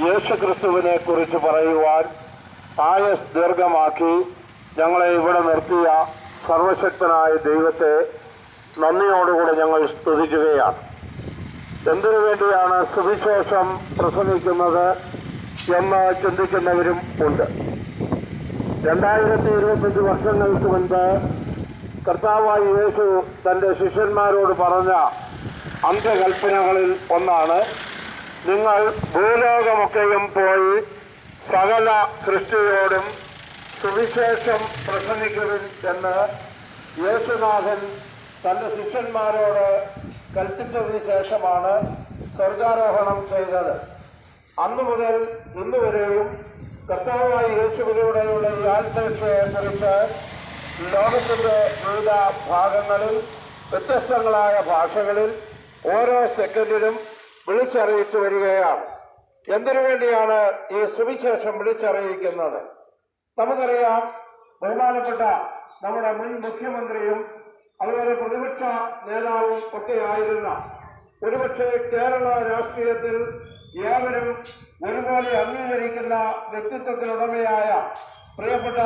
യേശുക്രിസ്തുവിനെ കുറിച്ച് പറയുവാൻ ആയുസ് ദീർഘമാക്കി ഞങ്ങളെ ഇവിടെ നിർത്തിയ സർവശക്തനായ ദൈവത്തെ നന്ദിയോടുകൂടെ ഞങ്ങൾ സ്തുതിക്കുകയാണ്. എന്തിനു വേണ്ടിയാണ് സുവിശേഷം പ്രസംഗിക്കുന്നത് എന്ന് ചിന്തിക്കുന്നവരും ഉണ്ട്. 2025 വർഷങ്ങൾക്ക് മുൻപ് കർത്താവായ യേശു തൻ്റെ ശിഷ്യന്മാരോട് പറഞ്ഞ അന്ത്യകൽപ്പനകളിൽ ഒന്നാണ്, നിങ്ങൾ ഭൂലോകമൊക്കെയും പോയി സകല സൃഷ്ടിയോടും സുവിശേഷം പ്രസംഗിക്കുവിൻ എന്ന് യേശുനാഥൻ തൻ്റെ ശിഷ്യന്മാരോട് കൽപ്പിച്ചതിന് ശേഷമാണ് സ്വർഗാരോഹണം ചെയ്തത്. അന്നു മുതൽ ഇന്നുവരെയും കർത്താവായ യേശുവിലൂടെയുള്ള ഈ ആത്മരക്ഷയെക്കുറിച്ച് ലോകത്തിൻ്റെ വിവിധ ഭാഗങ്ങളിൽ വ്യത്യസ്തങ്ങളായ ഭാഷകളിൽ ഓരോ സെക്കൻഡിലും വിളിച്ചറിയിച്ചു വരികയാണ്. എന്തിനു വേണ്ടിയാണ് ഈ സുവിശേഷം വിളിച്ചറിയിക്കുന്നത്? നമുക്കറിയാം, ബഹുമാനപ്പെട്ട നമ്മുടെ മുൻ മുഖ്യമന്ത്രിയും അതുപോലെ പ്രതിപക്ഷ നേതാവും ഒക്കെ ആയിരുന്ന, ഒരുപക്ഷെ കേരള രാഷ്ട്രീയത്തിൽ ഏവരും ഒരുപോലെ അംഗീകരിക്കുന്ന വ്യക്തിത്വത്തിനുടമയായ പ്രിയപ്പെട്ട